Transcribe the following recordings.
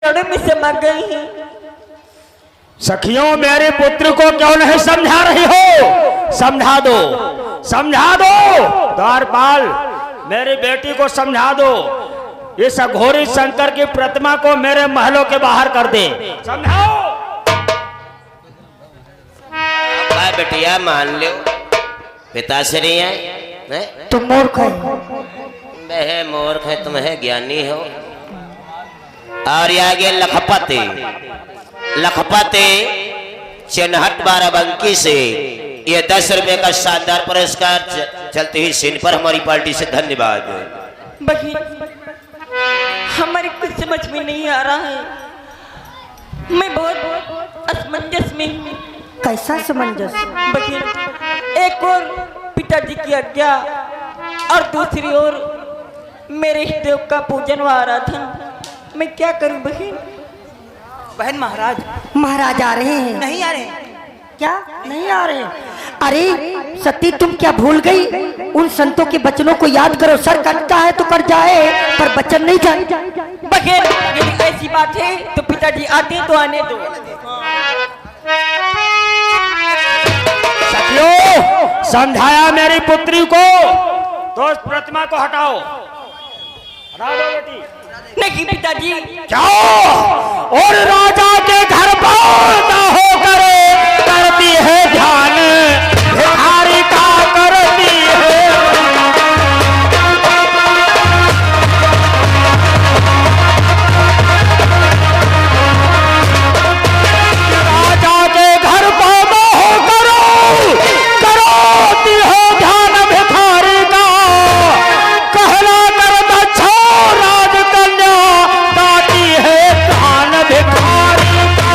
में समा गई हैं। सखियों, मेरे पुत्र को क्यों नहीं समझा रही हो? समझा दो, समझा दो। द्वारपाल, मेरी बेटी को समझा दो। इस अघोरी शंकर की प्रतिमा को मेरे महलों के बाहर कर दे। समझाओ। बेटिया मान लो, पिताश्री है तुम मूर्ख हो। मैं मूर्ख है, तुम है ज्ञानी हो। और आगे लखपति, लखपति चिन्हट बाराबंकी से ये 10 रुपए का शानदार पुरस्कार चलती हुई सीन पर हमारी पार्टी से धन्यवाद। बहन, हमारे कुछ समझ में नहीं आ रहा है। मैं बहुत असमंजस में हूँ। कैसा समंजस? बहन, एक और पिताजी की आज्ञा और दूसरी ओर मेरे इष्ट देव का पूजन व आराधन। मैं क्या करूं बहन? बहन महाराज, महाराज आ रहे हैं। नहीं आ रहे? क्या नहीं आ रहे? अरे सती, तुम क्या भूल गई? उन संतों के वचनों को याद करो। सर कटता है तो कट जाए, पर वचन नहीं जाए। बहन, यदि ऐसी बात है तो पिताजी आते तो आने दो। सखियों, समझाया मेरी पुत्री को तो उस प्रतिमा को हटाओ। हटा दो बेटी। नहीं पिताजी। जाओ और राजा के घर पर ना होकर करती है ध्यान, भिखारी का करती है। राजा के घर पर ना होकर करती है ध्यान, भिखारी का कहला कर दच्छो राजकन्या गाती है ध्यान, भिखारी का।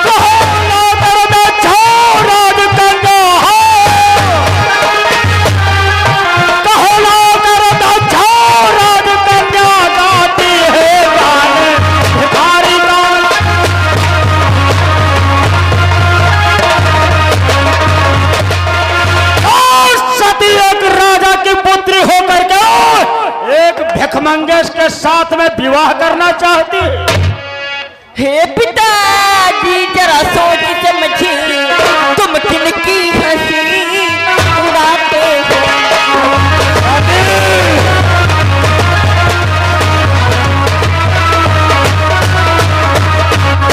कहला कर दच्छो राजकन्या, कहला कर दच्छो राजकन्या गाती है ध्यान, भिखारी का। सती एक राजा की पुत्री होकर के एक भिखमंगेश के साथ में विवाह करना चाहती है। हे पिताजी, जरा सोच समझी, तुम किनकी हंसी उड़ाते हो?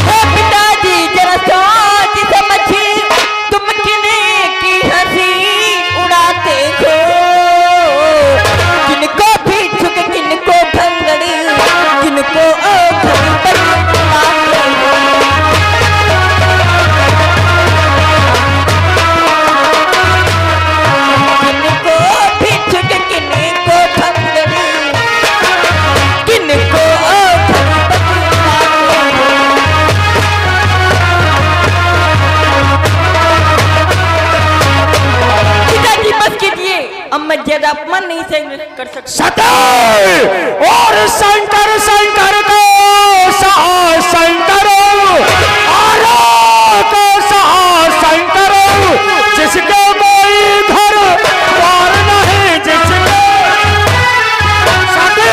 हे पिताजी, जरा सोच समझी, तुम किनकी हंसी उड़ाते हो? किनको भी छुक, किनको भंगड़ी, किनको ओखरी पर उड़ाते हो? किनको भी छुक, किनको भंगड़ी, किनको ओखरी पर उड़ाते हो? पिताजी बस कीजिए, अब मैं ज्यादा अपमान नहीं सहन कर सकता। सती और शंकर, शंकर को सहा शंकर, आरा को सहा शंकर, जिसके कोई घर द्वार नहीं, जिसके सती।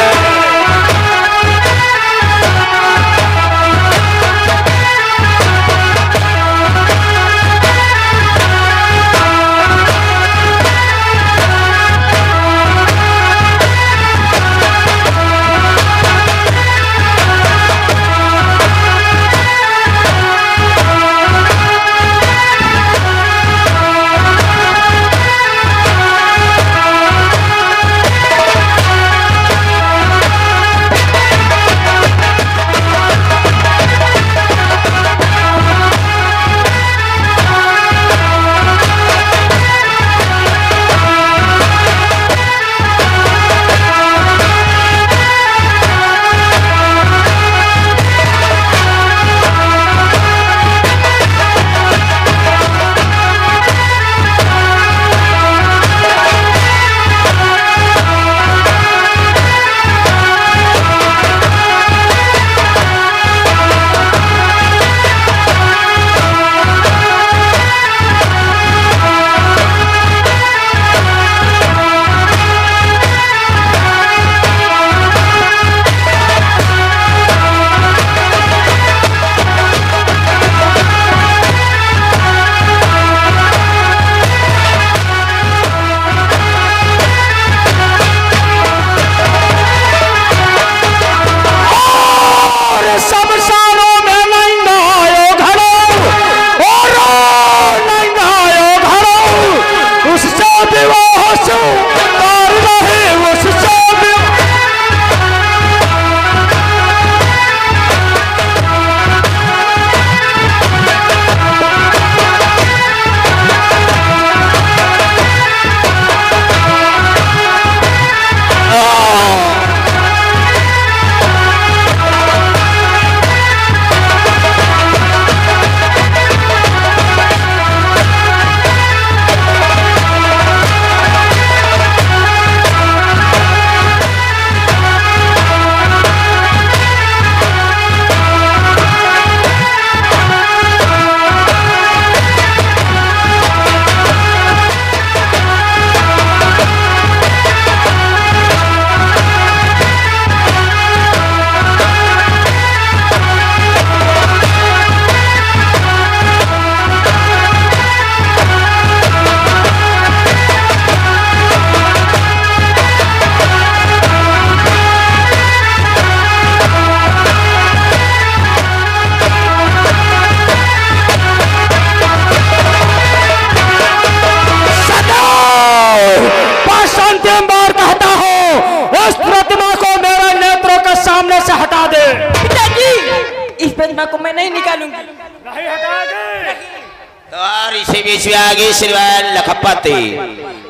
बीच में आगे श्रीमान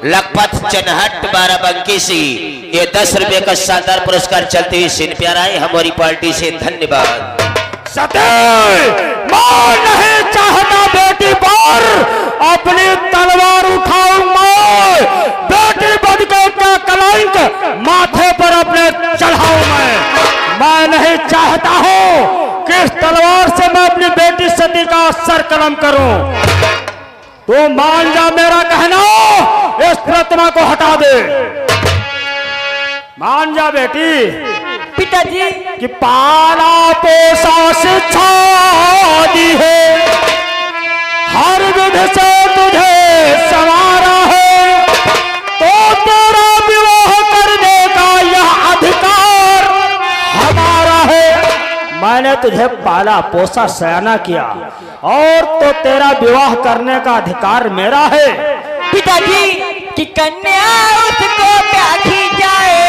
लखपत चनहट बाराबंकी से ये 10 रुपए का शानदार पुरस्कार चलते हुए सिन प्यारा है हमारी पार्टी से। धन्यवाद। सती मैं नहीं चाहता बेटी पर अपनी तलवार उठाऊं बेटी बदकों का कलंक माथे पर अपने चढ़ाऊं मैं नहीं चाहता हूं कि इस तलवार से मैं अपनी बेटी सती का सर कलम करूं। तो मान जा मेरा कहना, इस प्रतिमा को हटा दे। मान जा बेटी पिताजी कि पाला पोसा शिक्षा दी है, हर विधि से तुझे संवारा है, तो तेरा विवाह करने का यह अधिकार हमारा है। मैंने तुझे पाला पोसा सयाना किया और तो तेरा विवाह करने का अधिकार मेरा है। पिताजी कि कन्या उसको ब्याही जाए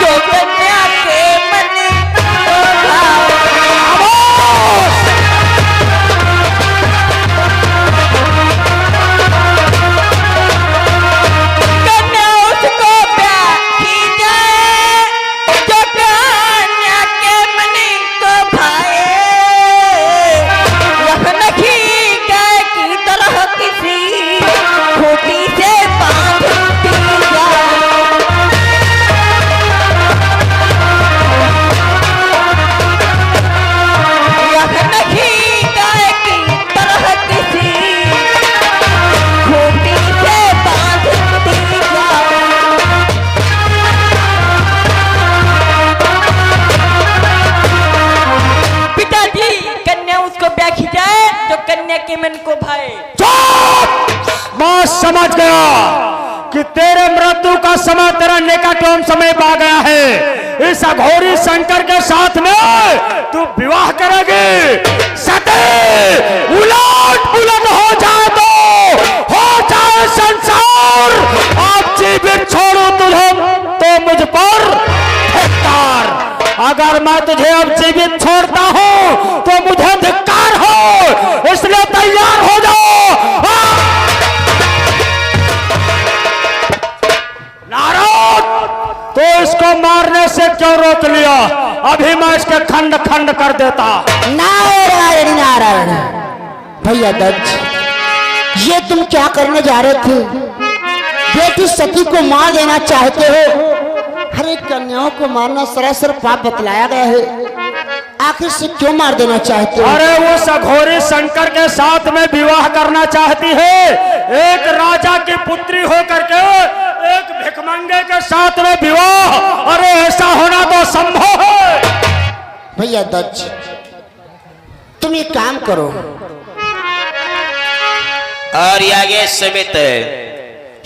जो कन्या के मन को भावे। कन्या उसको ब्याही जाए जो कन्या के मन को भाए। यह नहीं गाय की तरह किसी खूटी से बांधती जाए। यह नहीं गाय की तरह किसी खूटी से बांधती जाए। पिताजी कन्या उसको ब्याही जाए तो कन्या के मन को भाए। मैं समझ गया कि तेरे मृत्यु का समय तेरा निकटतम समय पा गया है। इस अघोरी शंकर के साथ में तू विवाह करेगी। सती उलट पुलट हो जाए तो हो जाए संसार। आप जीवित छोड़ो तुझे तो मुझ पर धिक्कार। अगर मैं तुझे अब जीवित छोड़ता हूँ तो मुझे धिक्कार हो, इसलिए तैयार हो जाओ। नारद, तो इसको मारने से क्यों रोक लिया? अभी मैं इसके खंड खंड कर देता। नारायण नारायण। भैया दत्त, ये तुम क्या करने जा रहे थे? बेटी सती को मार देना चाहते हो? हर एक कन्याओं को मारना सरासर पाप बतलाया गया है, आखिर से क्यों मार देना चाहते हो? अरे वो सघोरी शंकर के साथ में विवाह करना चाहती है। एक राजा की पुत्री होकर के एक भिखमंगे के साथ में विवाह, अरे ऐसा होना तो संभव है। भैया दत्त, तुम एक काम करो। और ये आगे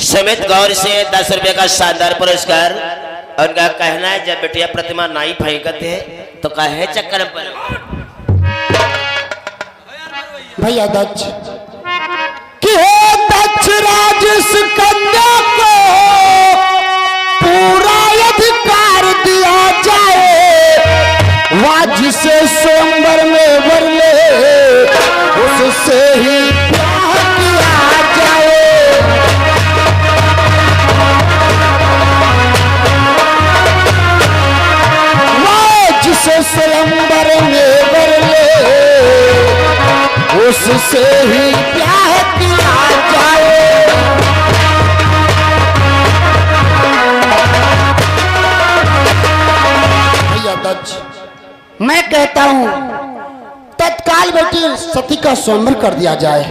समित गौर से 10 रुपए का शानदार पुरस्कार। उनका कहना है जब बेटिया प्रतिमा नाई फेंकते है तो कहे चक्कर पर। भैया दक्ष कि हे दक्ष राज उस कन्या को पूरा अधिकार दिया जाए, वह जिसे स्वयंवर में वर ले उससे ही ब्याह किया जाए। वह जिसे स्वयंवर में वर ले उससे ही ब्याह किया जाए। भैया दक्ष, मैं कहता हूं तत्काल बेटी सती का स्वयंवर कर दिया जाए।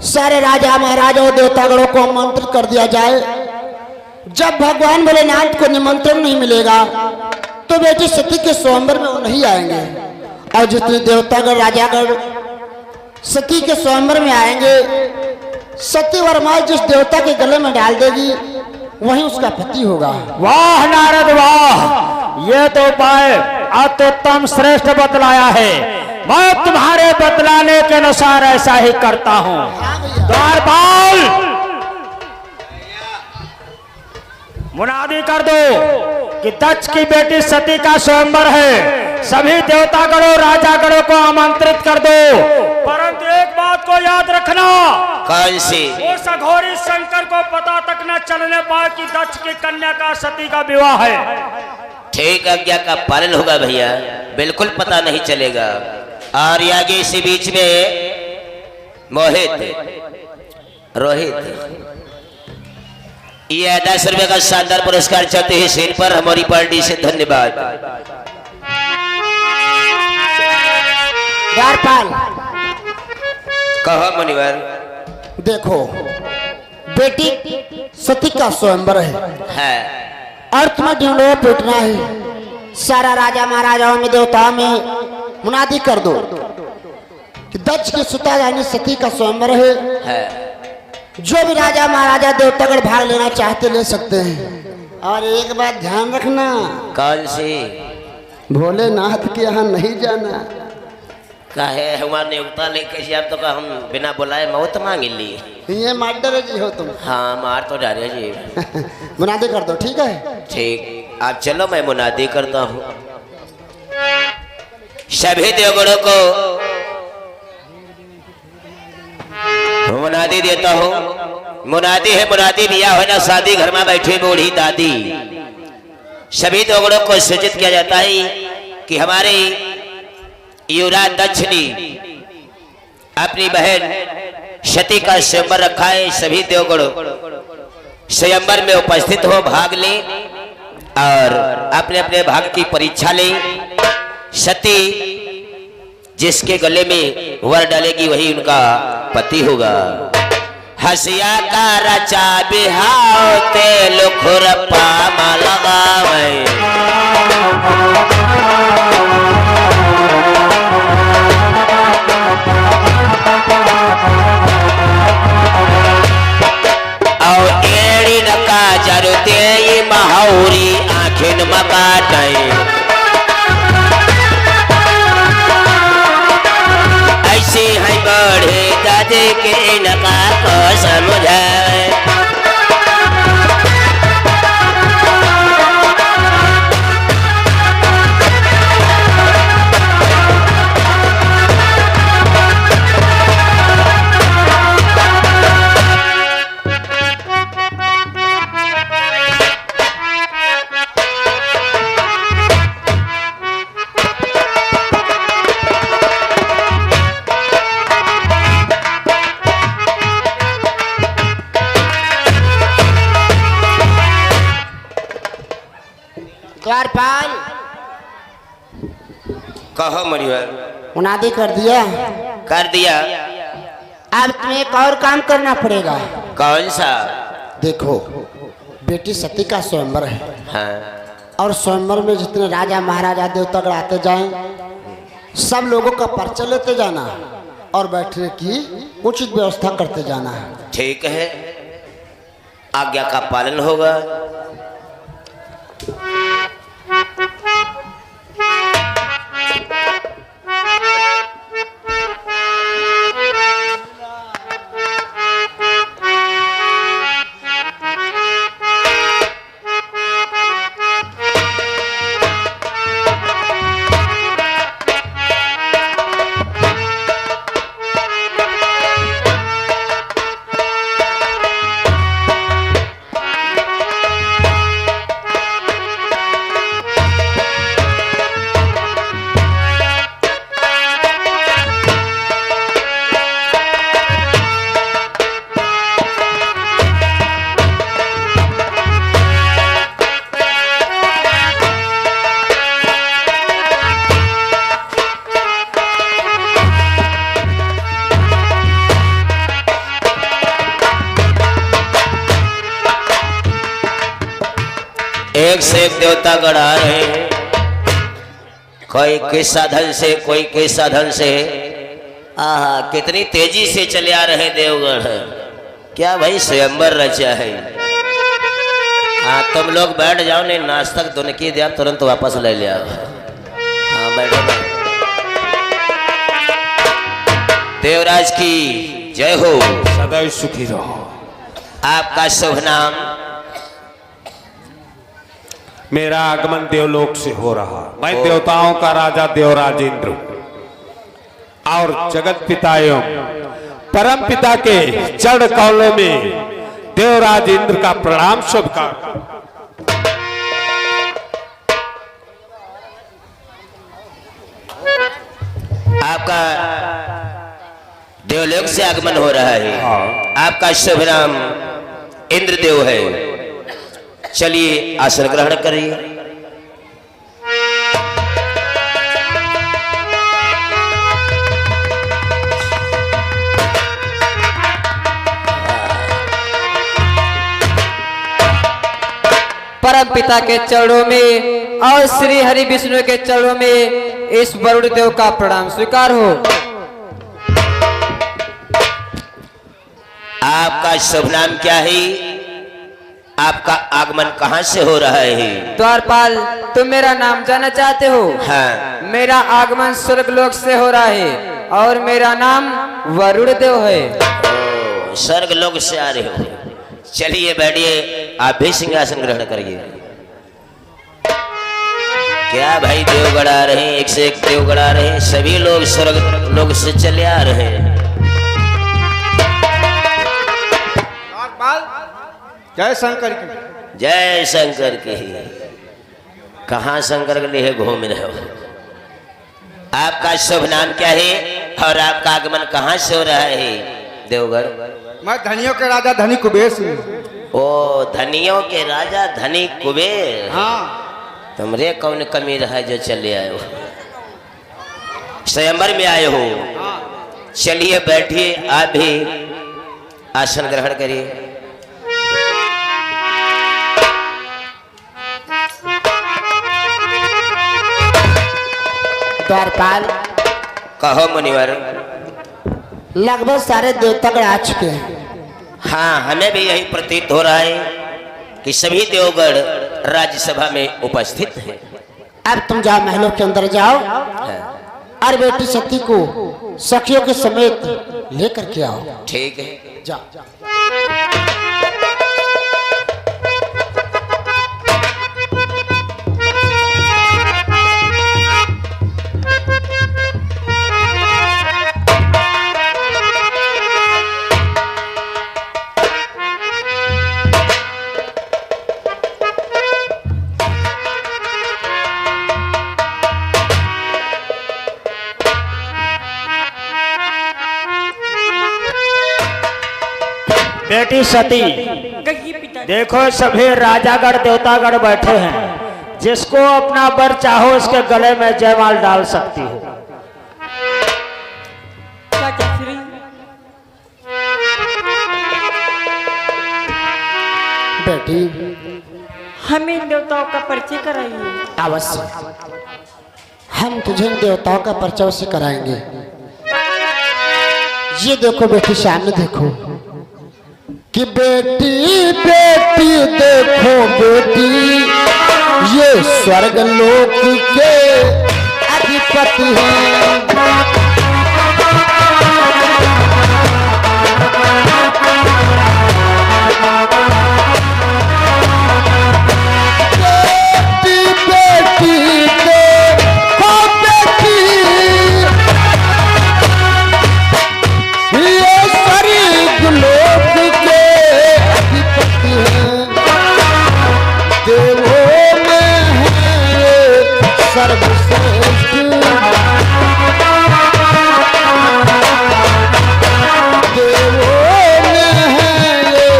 सारे राजा महाराजाओं देवतागणों को आमंत्रित कर दिया जाए। जब भगवान भोलेनाथ को निमंत्रण नहीं मिलेगा तो बेटी सती के स्वयंवर में वो नहीं आएंगे, और जितने देवतागण राजागण सती के स्वयंवर में आएंगे, सती वरमाला जिस देवता के गले में डाल देगी वही उसका पति होगा। वाह नारद वाह, ये तो उपाय अत्युत्तम श्रेष्ठ बतलाया है। मैं तुम्हारे बतलाने के अनुसार ऐसा ही करता हूँ। द्वारपाल मुनादी कर दो कि दक्ष की बेटी सती का स्वयंवर है। सभी देवतागणों राजागणों को आमंत्रित कर दो। परंतु एक बात बात को याद रखना। कौन सी? वो सघोरी शंकर को पता तक न चलने पाए कि दक्ष की कन्या का सती का विवाह है। ठीक आज्ञा का पालन होगा भैया, बिल्कुल पता नहीं चलेगा। और आगे इसी बीच में रोहित ये 10 रुपए का शानदार पुरस्कार चाहते हैं सीन पर हमारी पार्टी से। धन्यवाद। द्वारपाल कहो मुनिवर। देखो, बेटी सती का स्वयंवर है और तुम्हें ढूंढो पीटना है। सारा राजा महाराजाओं में देवताओं में मुनादी कर दो कि दक्ष की सुता यानी सती का स्वयंवर है। जो भी राजा महाराजा देवतागढ़ भाग लेना चाहते ले सकते हैं। और एक बात ध्यान रखना। कौन सी? भोलेनाथ के यहाँ नहीं जाना। काहे हमारे नियुक्ता लेके आप तो का हम बिना बुलाए मौत मांग ली। ये मार्डर जी हो तुम। हाँ मार तो जा रहे जी। मुनादी कर दो, ठीक है? ठीक, आप चलो मैं मुनादी करता हूँ। सभी देवगणों को मुनादी देता हूँ। मुनादी है मुनादी दिया हो ना शादी घर में बैठे बूढ़ी दादी। सभी देवगणों को सूचित किया जाता है कि हमारे युवराज दक्ष ने अपनी बहन सती का स्वयंवर रखा है। सभी देवगण स्वयंवर में उपस्थित हो, भाग ले और अपने अपने भाग की परीक्षा ले। सती जिसके गले में वर डालेगी वही उनका पति होगा। हसिया का रचा बिहाओ तेल खुरपा लगावे। जरते ये महाउरी आँखिन मकाटे। ऐसे है बढ़े दादे के नका को समझाए। द्वारपाल कहो मुनिवर। मुनादी कर दिया? कर दिया। अब तुम्हें एक और काम करना पड़ेगा। कौन सा? देखो, बेटी सती का स्वयंवर है। हाँ। और स्वयंवर में जितने राजा महाराजा देवतागण आते जाएं, सब लोगों का परिचय लेते जाना और बैठने की उचित व्यवस्था करते जाना। ठीक है, आज्ञा का पालन होगा। एक से एक देवता गढ़ आ रहे हैं, कोई किस साधन से कोई किस साधन से। आहा, कितनी तेजी से चले आ रहे देवगढ़। क्या भाई स्वयंवर रचा है। हाँ तुम लोग बैठ जाओ, नहीं नाश्ता दोनों की दिया तुरंत वापस ले लिया। हाँ बैठो। देवराज की जय हो। सदैव सुखी रहो। आपका शुभ नाम? मेरा आगमन देवलोक से हो रहा। मैं देवताओं का राजा देवराज इंद्र और जगत पिता एवं परम पिता के चरण कमलों में देवराज इंद्र का प्रणाम स्वीकार। आपका देवलोक से आगमन हो रहा है। आपका शुभ नाम इंद्रदेव है। चलिए आसन ग्रहण करिए। परम पिता के चरणों में और श्री हरि विष्णु के चरणों में इस वरुण देव का प्रणाम स्वीकार हो। आपका शुभ नाम क्या है? आपका आगमन कहाँ से हो रहा है? द्वारपाल, तुम मेरा नाम जानना चाहते हो? हाँ। मेरा आगमन स्वर्गलोक से हो रहा है और मेरा नाम वरुण देव है। स्वर्गलोक से आ रहे हो। चलिए बैठिए, आप भी सिंहासन ग्रहण करिए। क्या भाई देवगढ़ आ रहे हैं, एक से एक देवगढ़ आ रहे हैं, सभी लोग स्वर्ग लोग से चले आ रहे हैं। जय शंकर की। जय शंकर की। कहाँ शंकर के लिए घूम रहे हो? आपका शुभ नाम क्या है और आपका आगमन कहाँ से हो रहा है? देवगढ़। मैं धनियों के राजा धनी कुबेर सिंह। ओ धनियों के राजा धनी कुबेर। हाँ। तुमरे कौन कमी रहा जो चले आए हो? स्वयंवर में आए हो। चलिए बैठिए, आप भी आसन ग्रहण करिए। द्वारपाल, कहो मुनिवर। लगभग सारे देवतागण आ चुके हैं। हाँ, हमें भी यही प्रतीत हो रहा है कि सभी देवगढ़ राज्यसभा में उपस्थित हैं। अब तुम जाओ, महलों के अंदर जाओ और बेटी सती को सखियों के समेत लेकर के आओ। ठीक है, जाओ। बेटी सती, कहिए पिताजी। देखो सभी राजागढ़ देवतागढ़ बैठे हैं। जिसको अपना वर चाहो उसके गले में जयमाल डाल सकती हो। चाचा श्री, बेटी, हमें इन देवताओं का परिचय कराइए। अवश्य हम तुझे इन देवताओं का परिचय से कराएंगे। ये देखो बेटी, सामने देखो कि बेटी बेटी देखो बेटी, ये स्वर्ग लोक के अधिपति हैं। बेटी बेटी देखो बेटी, ये स्वर्ग लोक के अधिपति हैं। देवों में है ये सर्वश्रेष्ठ, देवों में है ये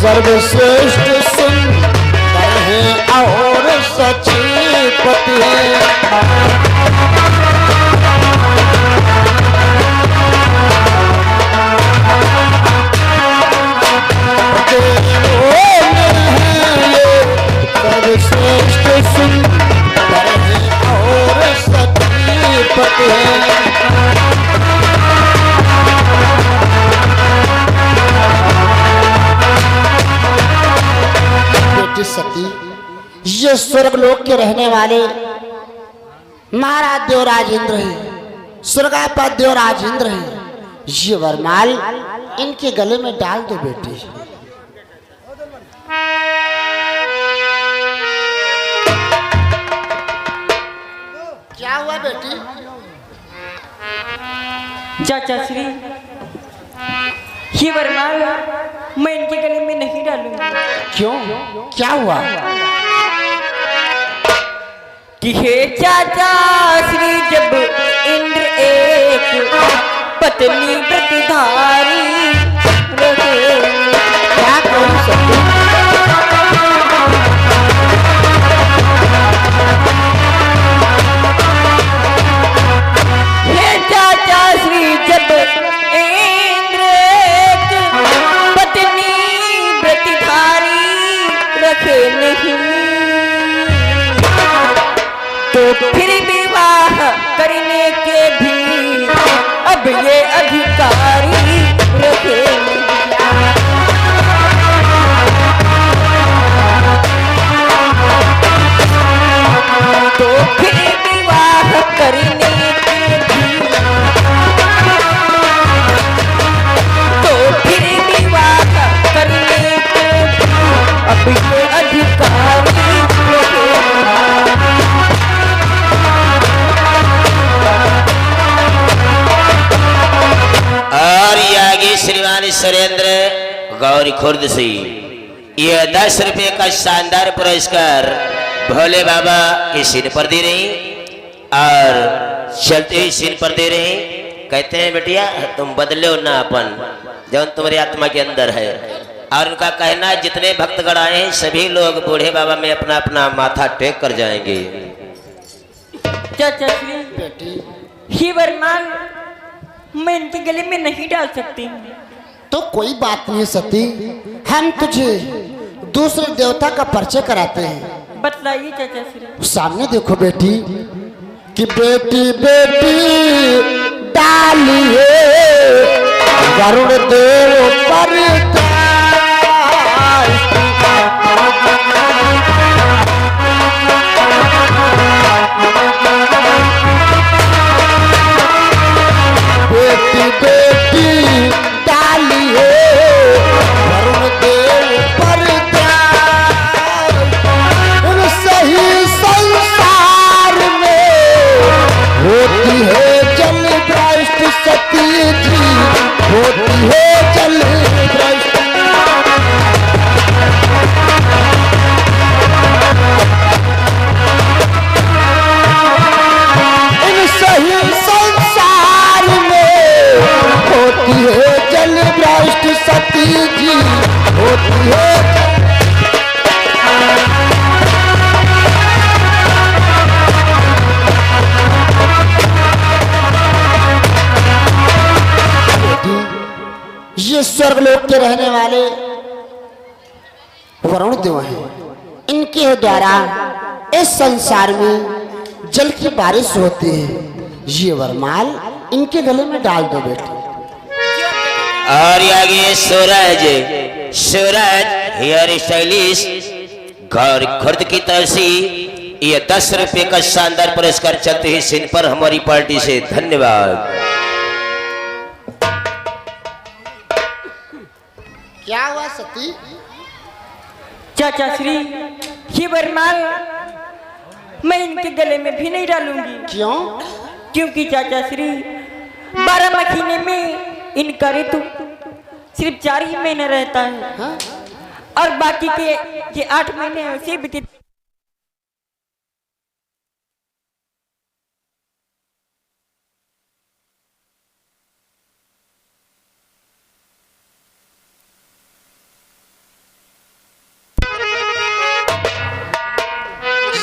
सर्वश्रेष्ठ, सुंदर है और सचीपति है। सर्वश्रेष्ठ सुंदर है और सतीपति है। बेटी सती, ये स्वर्गलोक के रहने वाले महाराज देवराज इंद्र है, स्वर्गापति देवराज इंद्र है। ये वरमाल इनके गले में डाल दो बेटी। क्या हुआ बेटी? चाचा श्री, ये वरमाल मैं इनके गले में नहीं डालूंगी। क्यों, क्या हुआ? कि हे चाचा श्री जब इंद्र एक पत्नी प्रतिधारी रहे। क्या कहूँ सती? हे चाचा श्री जब इंद्र एक पत्नी प्रतिधारी रखे नहीं, तो फिर विवाह करने के भी अब ये अधिकारी रखे नहीं। तो फिर विवाह करने के भी, तो फिर विवाह करने के भी अब ये अधिकारी रखे नहीं। और ये आगे श्रीमान सुरेंद्र गौरी खुर्द से ये 10 रुपए का शानदार पुरस्कार भोले बाबा के सिर पर दे रही और चलते ही सिर पर दे रही। कहते हैं बेटिया तुम बदलो ना अपन जो तुम्हारी आत्मा के अंदर है। और उनका कहना है जितने भक्तगण आए हैं सभी लोग बूढ़े बाबा में अपना अपना माथा टेक कर जाएंगे। चाचा श्री बेटी, ये वरमान मैं इनके गले में नहीं डाल सकती। तो कोई बात नहीं सती, हम तुझे दूसरे देवता का परिचय कराते हैं। बतलाइए चाचा श्री। सामने देखो बेटी, कि बेटी बेटी डालिए वरुण देव पर बेटी बेटी डालिए वरुण देव पर सही संसार में होती है जल भ्रष्ट सती जी, होती है जल भ्रष्ट। इन सही संसार में होती है जल भ्रष्ट सती जी, होती है ये स्वर्गलोक के रहने वाले वरुण देव हैं। इनके द्वारा इस संसार में जल की बारिश होती है। ये वरमाल इनके गले में डाल दो बेटे। और ये आगे सूरज हेयर स्टाइलिस्ट गौरी खुर्द की तरफ से ये 10 रुपए का शानदार पुरस्कार चलते ही सिन पर हमारी पार्टी से धन्यवाद। क्या हुआ सती? चाचा श्री ये वरमाल मैं इनके गले में भी नहीं डालूंगी। क्यों? क्योंकि चाचा श्री 12 महीने में इनका ऋतु सिर्फ 4 ही महीने रहता है। हाँ? और बाकी के ये 8 महीने ऐसे बीते।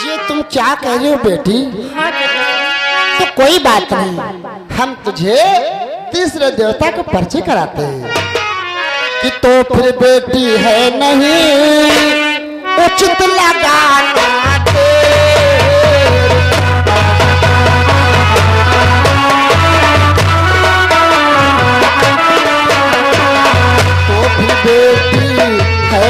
ये तुम क्या कह रही हो बेटी? हाँ चाचा श्री। तो कोई बात नहीं, हम तुझे तीसरे देवता का परिचय कराते हैं। कि तो फिर बेटी है नहीं उचित लगाना दे, तो फिर बेटी है